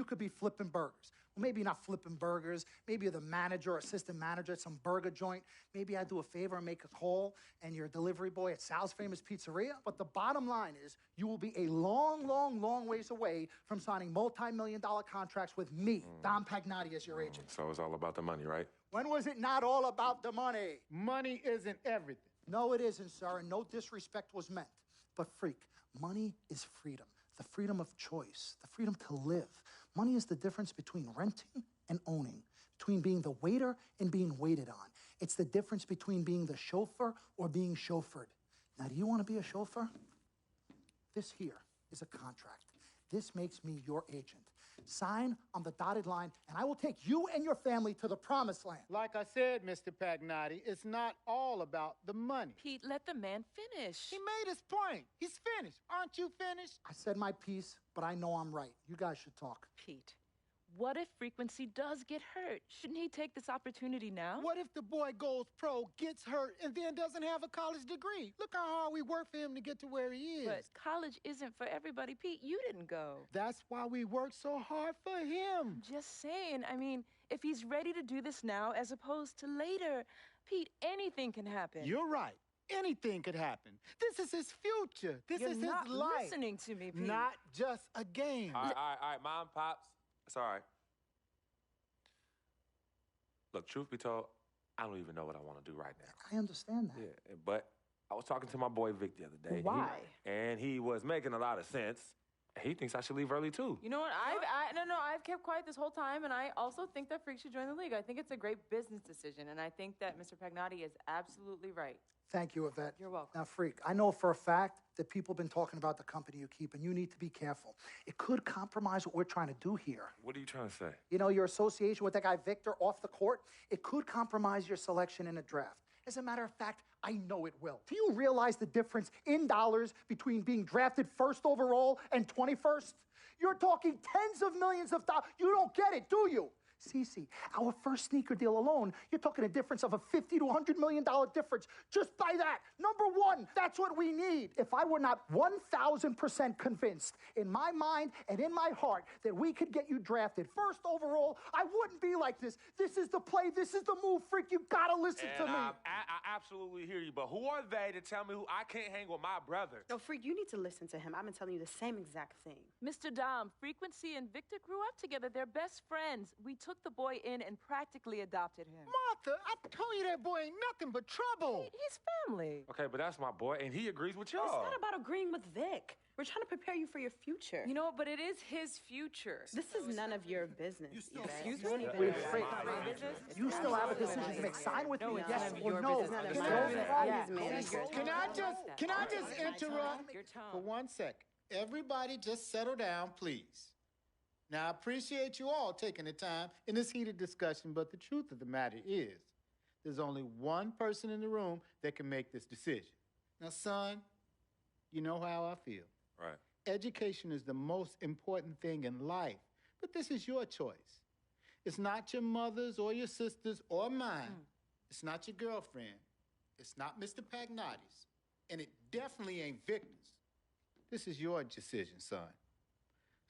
you could be flipping burgers. Well, maybe not flipping burgers. Maybe you're the manager or assistant manager at some burger joint. Maybe I do a favor and make a call, and you're a delivery boy at Sal's Famous Pizzeria. But the bottom line is you will be a long, long, long ways away from signing multi-million-dollar contracts with me, Dom Pagnotti, as your agent. So it's all about the money, right? When was it not all about the money? Money isn't everything. No, it isn't, sir, and no disrespect was meant. But, freak, money is freedom. The freedom of choice, the freedom to live. Money is the difference between renting and owning, between being the waiter and being waited on. It's the difference between being the chauffeur or being chauffeured. Now, do you want to be a chauffeur? This here is a contract. This makes me your agent. Sign on the dotted line, and I will take you and your family to the promised land. Like I said, Mr. Pagnotti, it's not all about the money. Pete, let the man finish. He made his point. He's finished. Aren't you finished? I said my piece, but I know I'm right. You guys should talk. Pete, what if Frequency does get hurt? Shouldn't he take this opportunity now? What if the boy goes pro, gets hurt, and then doesn't have a college degree? Look how hard we work for him to get to where he is. But college isn't for everybody. Pete, you didn't go. That's why we work so hard for him. Just saying. I mean, if he's ready to do this now as opposed to later, Pete, anything can happen. You're right. Anything could happen. This is his future. This is his life. You're not listening to me, Pete. Not just a game. All right, Mom, Pops. It's all right. Look, truth be told, I don't even know what I want to do right now. I understand that. Yeah, but I was talking to my boy Vic the other day. Why? And he was making a lot of sense. He thinks I should leave early, too. You know what? I've kept quiet this whole time, and I also think that Freak should join the league. I think it's a great business decision, and I think that Mr. Pagnotti is absolutely right. Thank you, Yvette. You're welcome. Now, Freak, I know for a fact that people have been talking about the company you keep, and you need to be careful. It could compromise what we're trying to do here. What are you trying to say? You know, your association with that guy Victor off the court, it could compromise your selection in a draft. As a matter of fact, I know it will. Do you realize the difference in dollars between being drafted first overall and 21st? You're talking tens of millions of dollars. You don't get it, do you? Cece, our first sneaker deal alone, you're talking a difference of a $50 to $100 million difference just by that. Number one, that's what we need. If I were not 1,000% convinced in my mind and in my heart that we could get you drafted first overall, I wouldn't be like this. This is the play. This is the move, Freak. You gotta listen to me. I absolutely hear you, but who are they to tell me who I can't hang with my brother? No, Freak, you need to listen to him. I've been telling you the same exact thing. Mr. Dom, Frequency and Victor grew up together. They're best friends. We took the boy in and practically adopted him. Martha, I told you that boy ain't nothing but trouble. He's family. Okay, but that's my boy, and he agrees with y'all. It's not about agreeing with Vic. We're trying to prepare you for your future. You know what? But it is his future. This is none of your business. Excuse Don't me? even Wait, know Freak, why. you still have a decision to make. Sign with me, yes or no. None of It's my your business. problem. Can I just interrupt Your tone. for 1 second? Everybody just settle down, please. Now, I appreciate you all taking the time in this heated discussion, but the truth of the matter is there's only one person in the room that can make this decision. Now, son, you know how I feel. Right. Education is the most important thing in life, but this is your choice. It's not your mother's or your sister's or mine. It's not your girlfriend. It's not Mr. Pagnotti's. And it definitely ain't Victor's. This is your decision, son.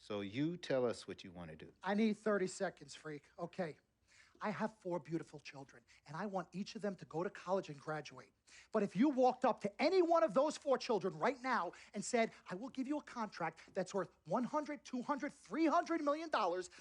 So you tell us what you want to do. I need 30 seconds, Freak. Okay. I have 4 beautiful children, and I want each of them to go to college and graduate. But if you walked up to any one of those 4 children right now and said, I will give you a contract that's worth $100, $200, $300 million,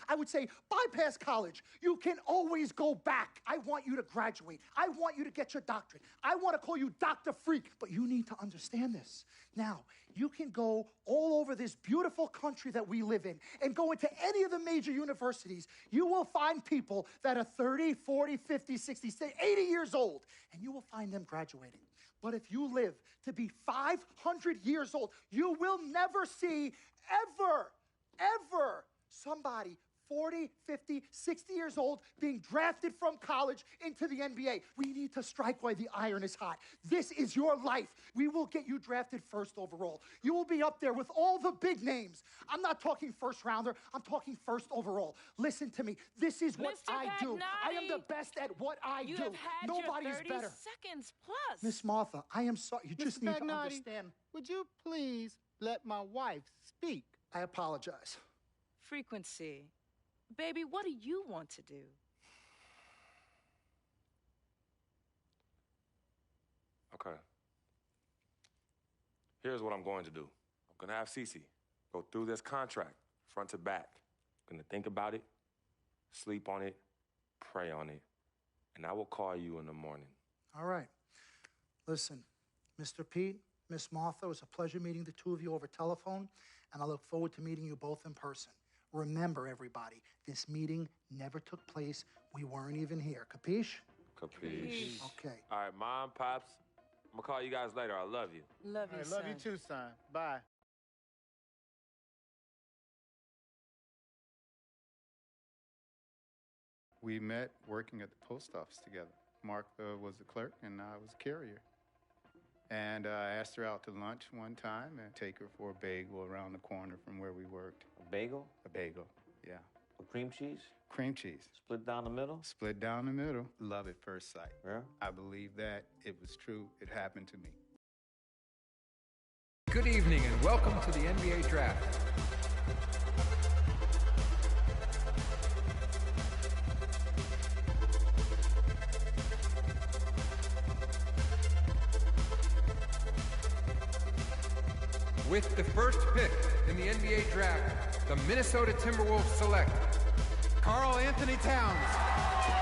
I would say, bypass college. You can always go back. I want you to graduate. I want you to get your doctorate. I want to call you Dr. Freak, but you need to understand this. Now, you can go all over this beautiful country that we live in and go into any of the major universities. You will find people that are 30, 40, 50, 60, 80 years old, and you will find them graduating. But if you live to be 500 years old, you will never see ever somebody 40, 50, 60 years old being drafted from college into the NBA. We need to strike while the iron is hot. This is your life. We will get you drafted first overall. You will be up there with all the big names. I'm not talking first rounder. I'm talking first overall. Listen to me. This is what Mr. I do. I am the Pagnotti, best at what I You do. have had Nobody your is 30 better. seconds plus. Miss Martha, I am sorry. You just Mr. need to Pagnotti, understand. would you please let my wife speak? I apologize. Frequency, Baby, what do you want to do? Okay. Here's what I'm going to do. I'm going to have Cece go through this contract, front to back. I'm going to think about it, sleep on it, pray on it, and I will call you in the morning. All right. Listen, Mr. Pete, Miss Martha, it was a pleasure meeting the two of you over telephone, and I look forward to meeting you both in person. Remember, everybody, this meeting never took place. We weren't even here. Capiche? Capiche. Okay. All right, Mom, Pops, I'm going to call you guys later. I love you. Love you, I son. love you too, son. Bye. We met working at the post office together. Mark was the clerk, and I was a carrier. And I asked her out to lunch one time and take her for a bagel around the corner from where we worked. A bagel? A bagel, yeah. With cream cheese? Cream cheese. Split down the middle? Split down the middle. Love at first sight. Yeah? I believe that. It was true. It happened to me. Good evening and welcome to the NBA Draft. With the first pick in the NBA Draft, the Minnesota Timberwolves select Karl Anthony Towns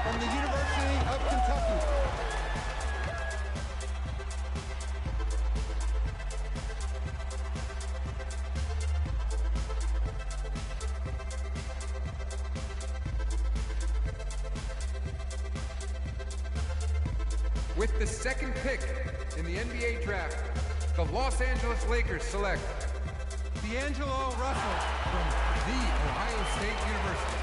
from the University of Kentucky. With the second pick in the NBA Draft, the Los Angeles Lakers select D'Angelo Russell from The Ohio State University.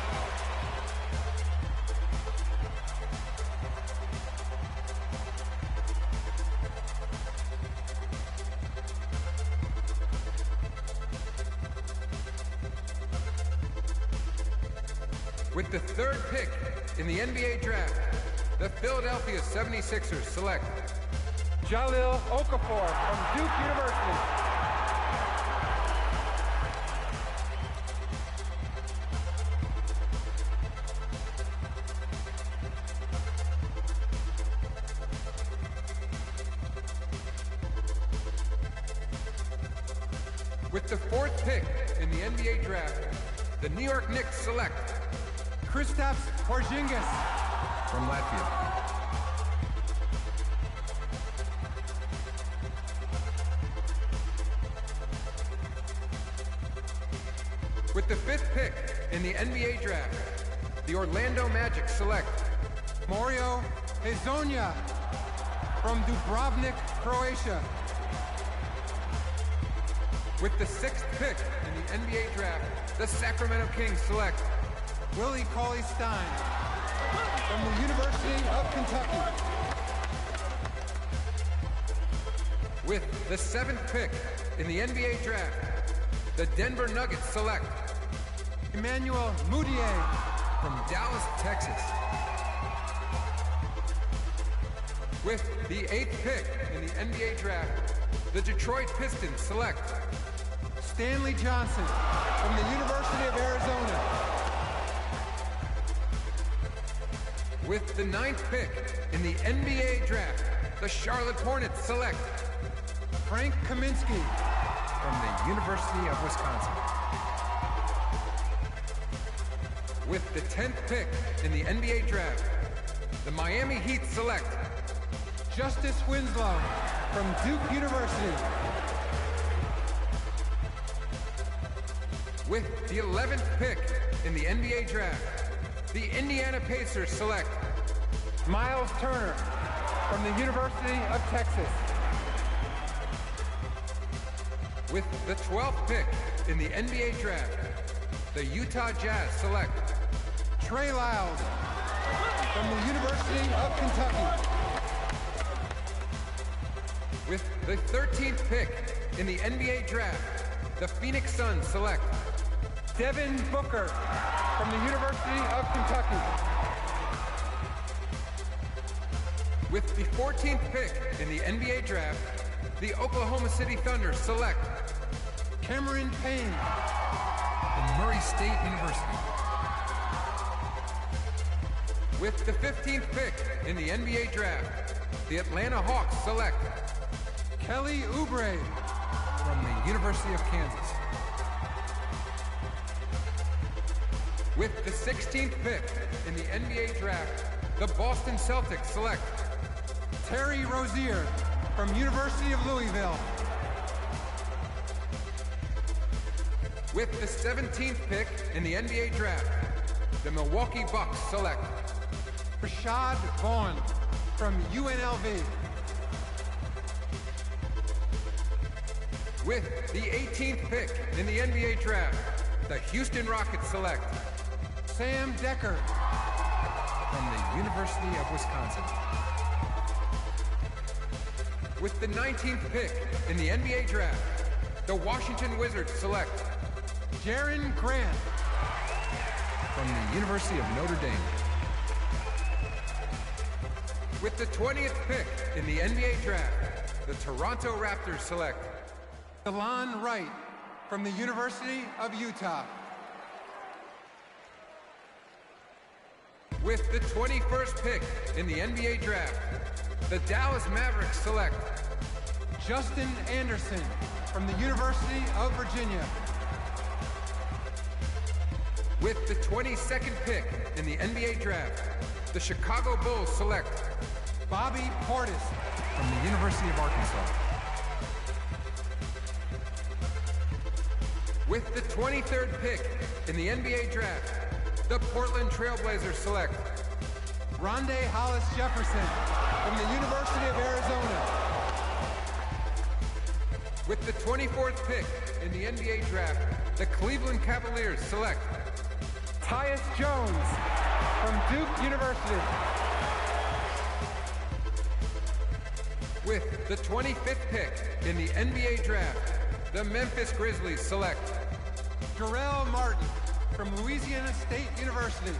With the third pick in the NBA Draft, the Philadelphia 76ers select Jahlil Okafor from Duke University. With the fourth pick in the NBA Draft, the New York Knicks select Kristaps Porzingis from Latvia. With the fifth pick in the NBA Draft, the Orlando Magic select Mario Hezonja from Dubrovnik, Croatia. With the sixth pick in the NBA Draft, the Sacramento Kings select Willie Cauley-Stein from the University of Kentucky. With the seventh pick in the NBA Draft, the Denver Nuggets select Emmanuel Mudiay from Dallas, Texas. With the eighth pick in the NBA Draft, the Detroit Pistons select Stanley Johnson from the University of Arizona. With the ninth pick in the NBA Draft, the Charlotte Hornets select Frank Kaminsky from the University of Wisconsin. With the 10th pick in the NBA Draft, the Miami Heat select Justice Winslow from Duke University. With the 11th pick in the NBA Draft, the Indiana Pacers select Miles Turner from the University of Texas. With the 12th pick in the NBA Draft, the Utah Jazz select Trey Lyles from the University of Kentucky. With the 13th pick in the NBA Draft, the Phoenix Suns select Devin Booker from the University of Kentucky. With the 14th pick in the NBA Draft, the Oklahoma City Thunder select Cameron Payne from Murray State University. With the 15th pick in the NBA draft, the Atlanta Hawks select Kelly Oubre from the University of Kansas. With the 16th pick in the NBA draft, the Boston Celtics select Terry Rozier from University of Louisville. With the 17th pick in the NBA draft, the Milwaukee Bucks select Rashad Vaughn from UNLV. With the 18th pick in the NBA draft, the Houston Rockets select Sam Decker from the University of Wisconsin. With the 19th pick in the NBA draft, the Washington Wizards select Jaren Grant from the University of Notre Dame. With the 20th pick in the NBA draft, the Toronto Raptors select Delon Wright from the University of Utah. With the 21st pick in the NBA draft, the Dallas Mavericks select Justin Anderson from the University of Virginia. With the 22nd pick in the NBA draft, the Chicago Bulls select Bobby Portis from the University of Arkansas. With the 23rd pick in the NBA draft, the Portland Trailblazers select Rondé Hollis Jefferson from the University of Arizona. With the 24th pick in the NBA draft, the Cleveland Cavaliers select Tyus Jones from Duke University. With the 25th pick in the NBA draft, the Memphis Grizzlies select Jarrell Martin from Louisiana State University.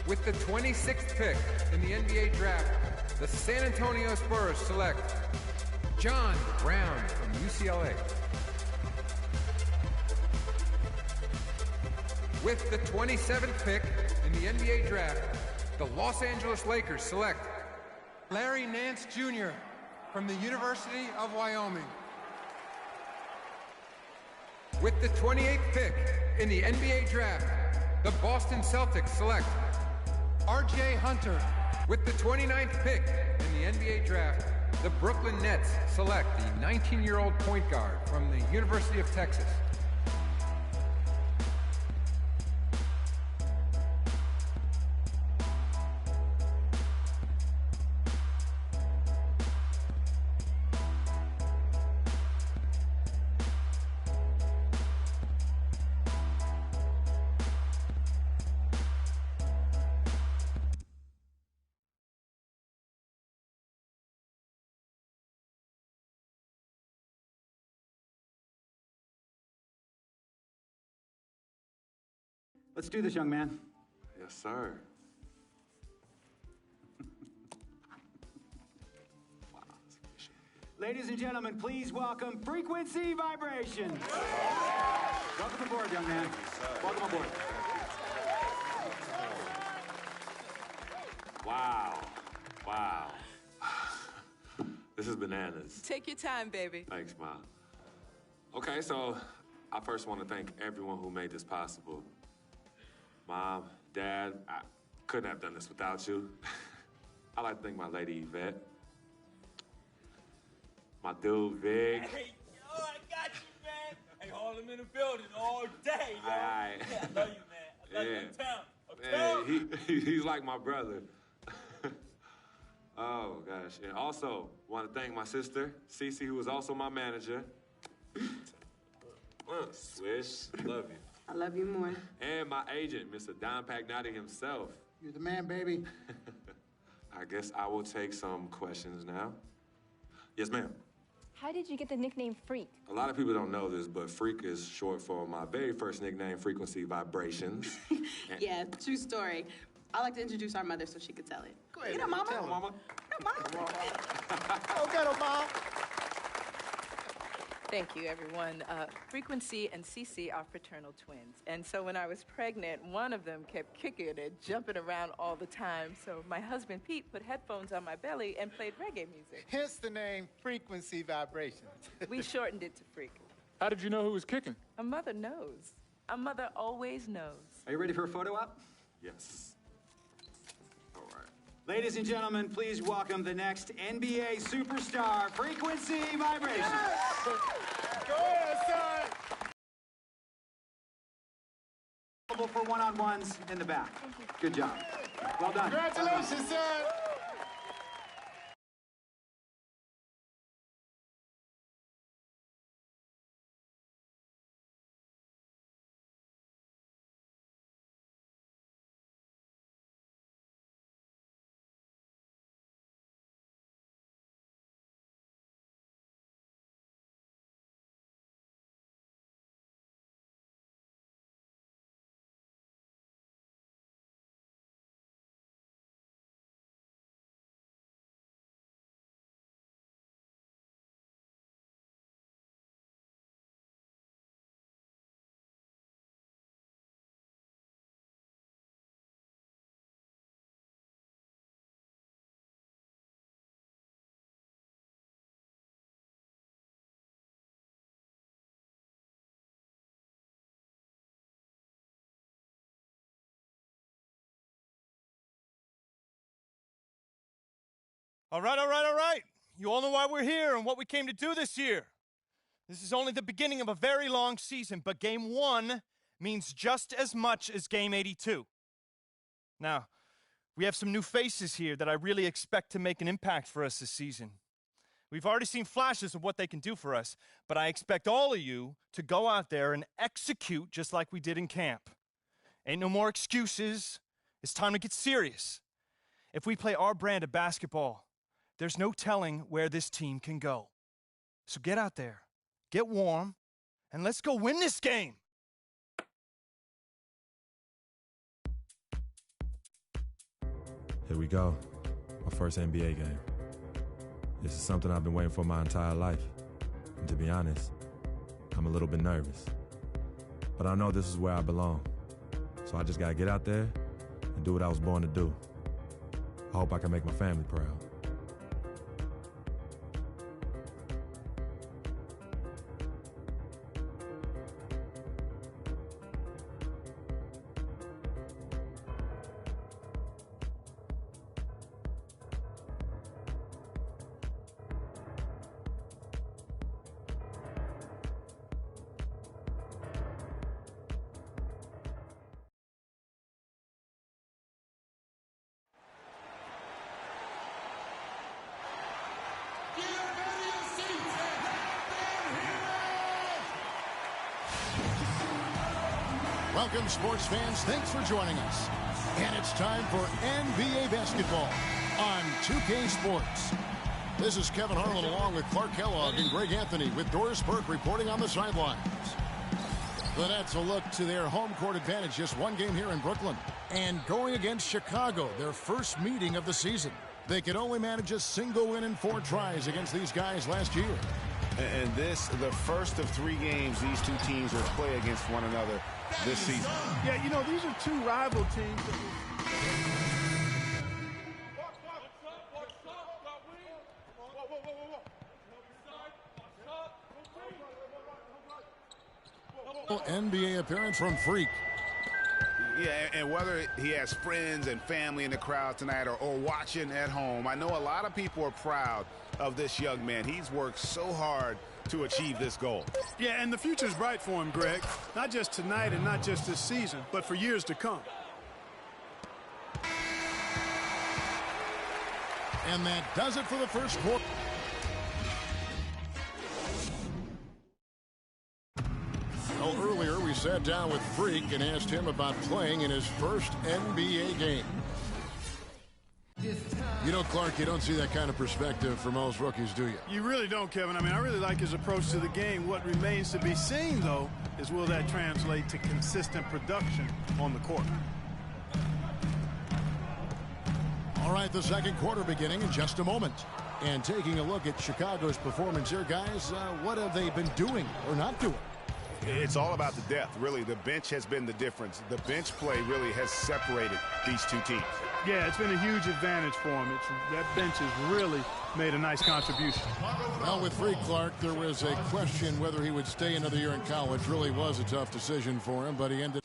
With the 26th pick in the NBA draft, the San Antonio Spurs select John Brown from UCLA. With the 27th pick in the NBA draft, the Los Angeles Lakers select Larry Nance Jr. from the University of Wyoming. With the 28th pick in the NBA draft, the Boston Celtics select R.J. Hunter. With the 29th pick in the NBA draft, the Brooklyn Nets select the 19-year-old point guard from the University of Texas. Let's do this, young man. Yes, sir. Ladies and gentlemen, please welcome Frequency Vibrations. Welcome aboard, young man. Welcome aboard. Wow. Wow. This is bananas. Take your time, baby. Thanks, Mom. Okay, so I first want to thank everyone who made this possible. Mom, Dad, I couldn't have done this without you. I'd like to thank my lady, Yvette. My dude, Vic. Hey, yo, I got you, man. Hey, Harlem in the building all day, yo. Aye. Yeah, I love you, man. I love you in town. Man, he's like my brother. Oh, gosh. And also, want to thank my sister, Cece, who is also my manager. Swish, love you. I love you more. And my agent, Mr. Don Pagnotti himself. You're the man, baby. I guess I will take some questions now. Yes, ma'am. How did you get the nickname Freak? A lot of people don't know this, but Freak is short for my very first nickname, Frequency Vibrations. Yeah, true story. I like to introduce our mother so she could tell it. Go ahead. You know, Mama. Tell her, Mama. You know, Mama. Go get him, Mom. Thank you, everyone. Frequency and Cece are fraternal twins. And so when I was pregnant, one of them kept kicking and jumping around all the time. So my husband, Pete, put headphones on my belly and played reggae music. Hence the name Frequency Vibrations. We shortened it to Freak. How did you know who was kicking? A mother knows. A mother always knows. Are you ready for a photo op? Yes. All right. Ladies and gentlemen, please welcome the next NBA superstar, Frequency Vibration. Go ahead, son. Available for one-on-ones in the back. Good job. Well done. Congratulations, son. All right. You all know why we're here and what we came to do this year. This is only the beginning of a very long season, but Game 1 means just as much as Game 82. Now, we have some new faces here that I really expect to make an impact for us this season. We've already seen flashes of what they can do for us, but I expect all of you to go out there and execute just like we did in camp. Ain't no more excuses. It's time to get serious. If we play our brand of basketball, there's no telling where this team can go. So get out there, get warm, and let's go win this game. Here we go, my first NBA game. This is something I've been waiting for my entire life. And to be honest, I'm a little bit nervous. But I know this is where I belong. So I just gotta get out there and do what I was born to do. I hope I can make my family proud. Welcome, sports fans. Thanks for joining us. And it's time for NBA basketball on 2K Sports. This is Kevin Harlan along with Clark Kellogg and Greg Anthony with Doris Burke reporting on the sidelines. The Nets will look to their home court advantage, just one game here in Brooklyn. And going against Chicago, their first meeting of the season. They could only manage a single win in 4 tries against these guys last year. And this, the first of 3 games these two teams will play against one another this season. Yeah, you know, these are 2 rival teams. NBA appearance from Freak. Yeah, and whether he has friends and family in the crowd tonight or watching at home, I know a lot of people are proud of this young man. He's worked so hard to achieve this goal. Yeah, and the future's bright for him, Greg. Not just tonight and not just this season, but for years to come. And that does it for the first quarter. Well, earlier we sat down with Freak and asked him about playing in his first NBA game. You know, Clark, you don't see that kind of perspective for most rookies, do you? You really don't, Kevin. I mean, I really like his approach to the game. What remains to be seen, though, is will that translate to consistent production on the court? All right, the second quarter beginning in just a moment. And taking a look at Chicago's performance here, guys, what have they been doing or not doing? It's all about the depth, really. The bench has been the difference. The bench play really has separated these two teams. Yeah, it's been a huge advantage for him. That bench has really made a nice contribution. Well, with Freak Clark, there was a question whether he would stay another year in college. Really was a tough decision for him, but he ended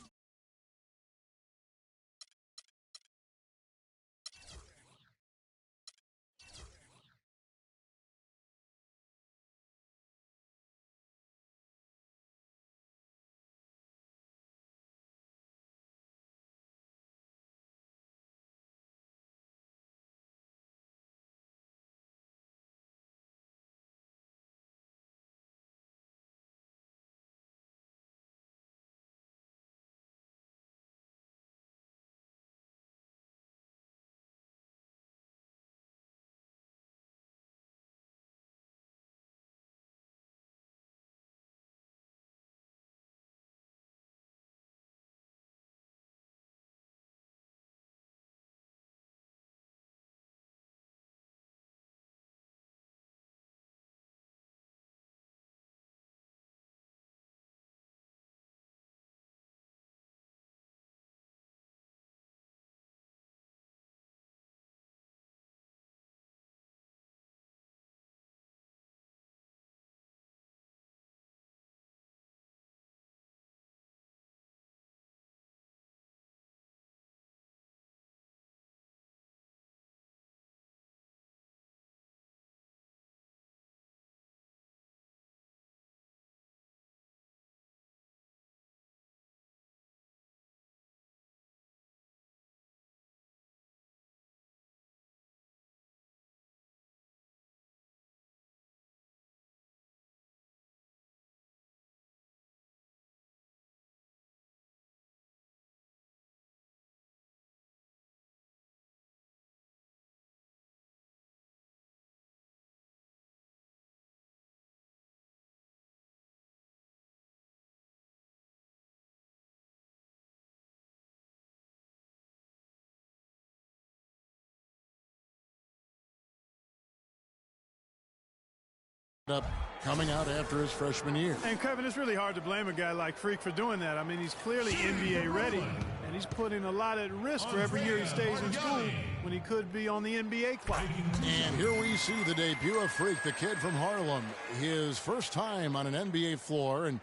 up coming out after his freshman year. And Kevin, it's really hard to blame a guy like Freak for doing that. I mean, he's clearly NBA ready, and he's putting a lot at risk for every year he stays in school when he could be on the NBA clock. And here we see the debut of Freak, the kid from Harlem, his first time on an NBA floor. And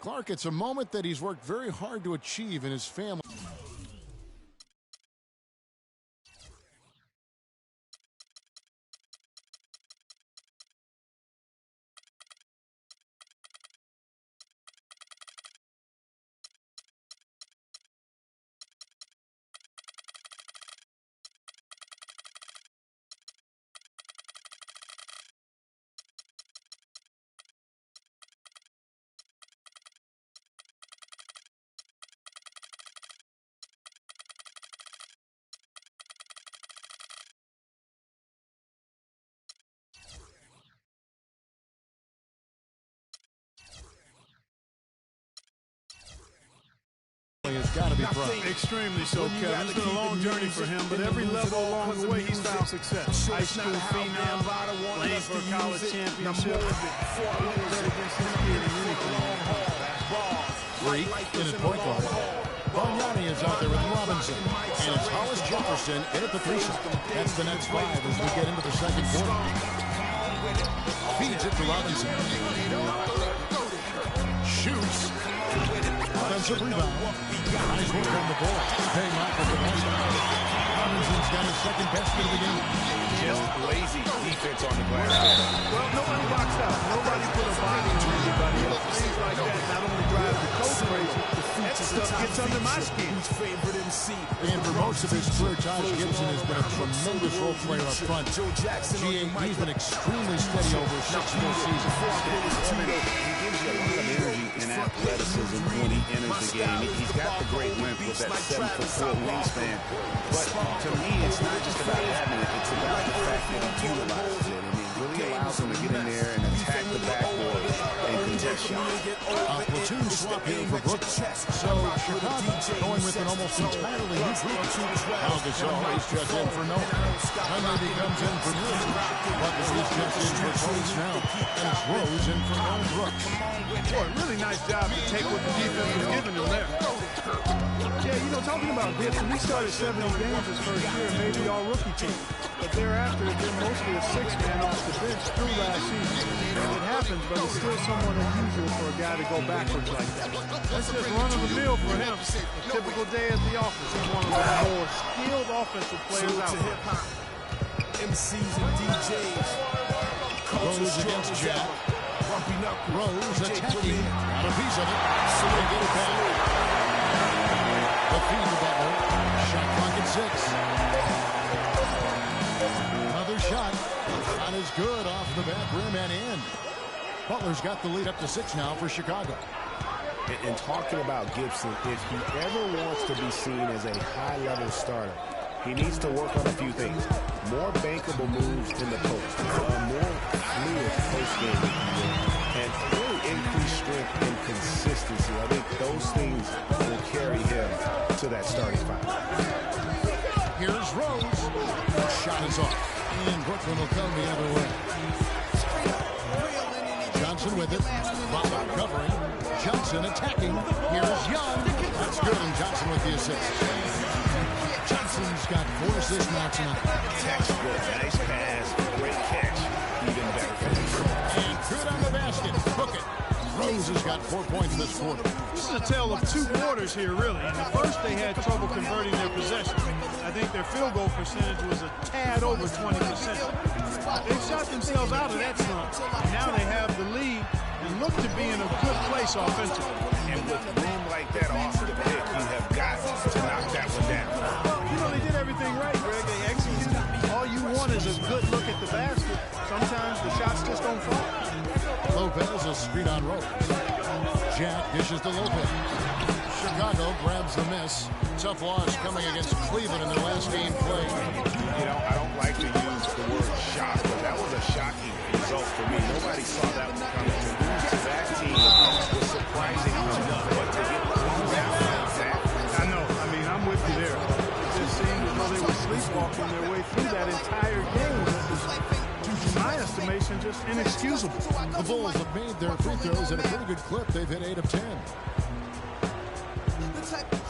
Clark, it's a moment that he's worked very hard to achieve in his family. It's got to be fun. Extremely so, Kevin. It's been a long journey for him, but every level along the way, he's found success. High school phenom, playing for a college championship. Freak in his point guard. Bargnani is out there with Robinson. And it's Hollis Jefferson in at the threesome. That's the Nets 5 as we get into the second quarter. Feeds it to Robinson. Shoots. Offensive rebound. Nice work on the ball. Paying off with the basket. Robinson's got his second basket of the game. Just lazy defense on the glass. Well, nobody boxed out. Nobody put a body on anybody else. Things like that not only drive the coach crazy, that stuff gets under my skin. And for most of his career, Taj Gibson has been a tremendous role player up front. He's been extremely steady over 6 full seasons. He gives you a lot of energy and athleticism when he enters the game. He's got the great length with that 7'4" wingspan. But to me, it's not just about having it. It's about the fact that he utilizes it. And he really allows him to get in there and attack the backboard and contest shot. A platoon swap here for Brooklyn. So Chicago going with an almost entirely new group. Now Gasol is checked in for Noah. Dunleavy comes in for Middleton. Bucket is checked in for Tony Snell. And it's Rose in for Aaron Brooks. Boy, really nice job to take what the defense was giving him there. Yeah, you know, talking about Gibson, he started 70 games his first year and made the all-rookie team. But thereafter, it's been mostly a six-man off the bench through last season. And it happens, but it's still somewhat unusual for a guy to go backwards like that. That's just run-of-the-mill for him. A typical day at the office. He's one of the more skilled offensive players out there. MCs and DJs. Rose against Jack. Rose attacking. Got a piece of it. So they get it back. The feed to Butler. Shot clock at 6. Another shot. Shot is good off the back rim and in. Butler's got the lead up to 6 now for Chicago. And talking about Gibson, if he ever wants to be seen as a high-level starter, he needs to work on a few things. More bankable moves in the post, more fluid post-game, and really increased strength and consistency. I think those things will carry him to that starting five. Here's Rose. Shot is off. And Brooklyn will come the other way. Johnson with it. Butler covering. Johnson attacking. Here's Young. That's good, and Johnson with the assist. Johnson's got 4 assists now tonight. Textbook, nice pass, great catch, even better finish. And good on the basket. Book it. Rose has got 4 points this quarter. This is a tale of 2 quarters here, really. In the first, they had trouble converting their possession. I think their field goal percentage was a tad over 20%. They've shot themselves out of that slump. Now they have the lead and look to be in a good place offensively. And with room like that off the pick, you have got to knock that one down. You know, they did everything right, Greg. They executed. All you want is a good look at the basket. Sometimes the shots just don't fall. Lopez, a screen on Rose. Jack dishes to Lopez. Chicago grabs the miss. Tough loss coming against Cleveland in their last game played. You know, I don't like to use the word shock, but that was a shocking result for me. Nobody saw that one coming. To lose to that team was surprising enough, but to get blown down like that. I know. I mean, I'm with you there. It just seemed as though they were sleepwalking their way through that entire game. In my estimation, just inexcusable. The Bulls have made their free throws at a pretty good clip. They've hit 8 of 10.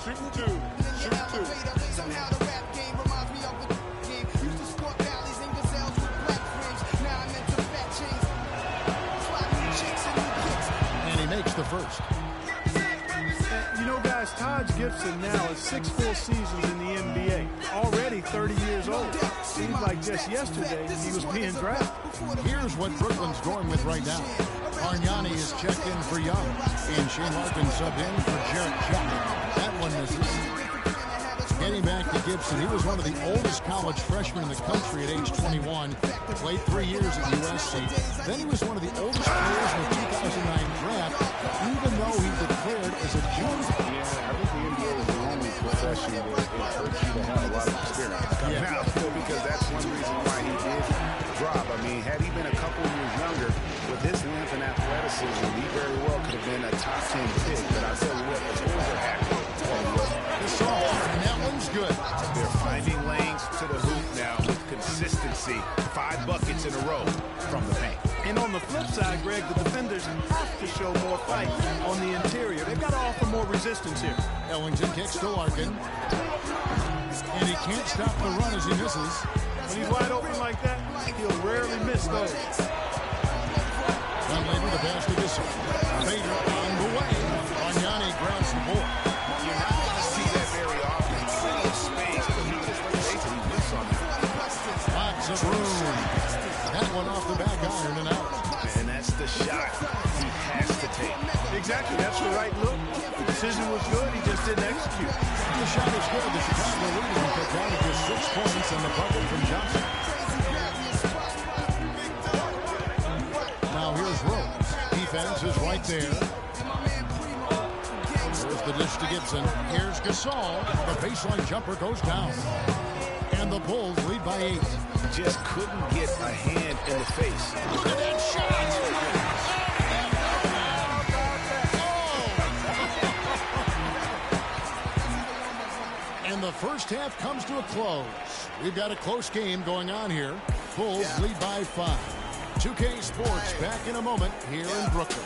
Shooting 2. Shooting 2. Somehow the rap game reminds me of the game. Used to sport valleys and gazelles with black frames. Now I'm into fat chains. Sliding chicks and new kicks. And he makes the first. You know, guys, Taj Gibson now is 6 full seasons in the NBA. Already 30 years old. Seems like just yesterday he was being drafted. Here's what Brooklyn's going with right now. Argnani is checked in for Young. And Shane Larkin subbed in for Jarrett Jack. That one misses. Getting back to Gibson, he was one of the oldest college freshmen in the country at age 21. Played 3 years at USC. Then he was one of the oldest players in the 2009 draft, even though he declared as a junior. Yeah, I think the NBA is the only profession where it hurts you to have a lot of experience coming out, because that's one reason why he did drop. I mean, had he been a couple years younger, with his length and athleticism, he very well could have been a top 10 pick. But I'll tell you what, the Bulls are happy. And that one's good. They're finding lanes to the hoop now with consistency. 5 buckets in a row from the paint. And on the flip side, Greg, the defenders have to show more fight on the interior. They've got to offer more resistance here. Ellington kicks to Larkin. And he can't stop the run as he misses. When he's wide open like that, he'll rarely miss those. And later the basket is Vader on the way. Argnani grabs the board. You're not going to see that very often. Plenty of space, but he just basically whiffs on that. Lots of room. That one off the back iron and out. And that's the shot he has to take. Exactly. That's the right look. The decision was good. He just didn't execute. The shot is good. The Chicago lead will cut down to just 6 points and the bucket from Johnson. Now here's Rose. Defense is right there. There's the dish to Gibson. Here's Gasol. The baseline jumper goes down. And the Bulls lead by 8. Just couldn't get a hand in the face. Look at that shot! And the first half comes to a close. We've got a close game going on here. Bulls lead by 5. 2K Sports back in a moment here in Brooklyn.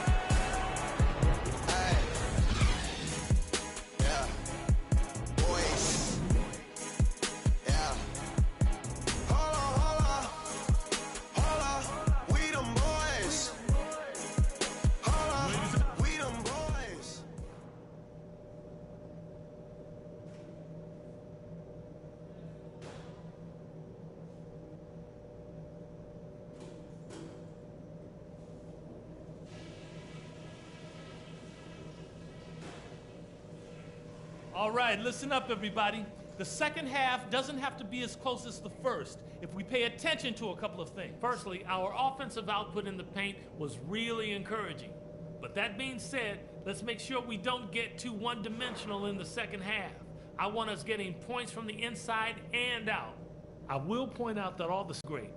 All right, listen up, everybody. The second half doesn't have to be as close as the first if we pay attention to a couple of things. Firstly, our offensive output in the paint was really encouraging. But that being said, let's make sure we don't get too one-dimensional in the second half. I want us getting points from the inside and out. I will point out that all this is great.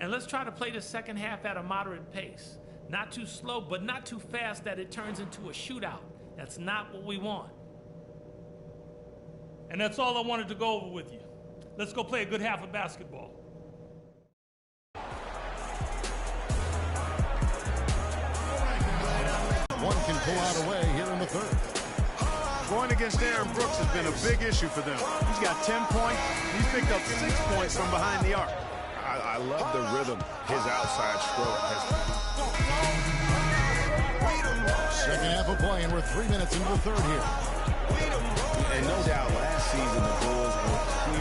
And let's try to play the second half at a moderate pace. Not too slow, but not too fast that it turns into a shootout. That's not what we want. And that's all I wanted to go over with you. Let's go play a good half of basketball. One can pull out away here in the third. Going against Aaron Brooks has been a big issue for them. He's got 10 points. He's picked up 6 points from behind the arc. I love the rhythm his outside stroke has. Second half of play, and we're 3 minutes into the third here. And no doubt last season the Bulls were clear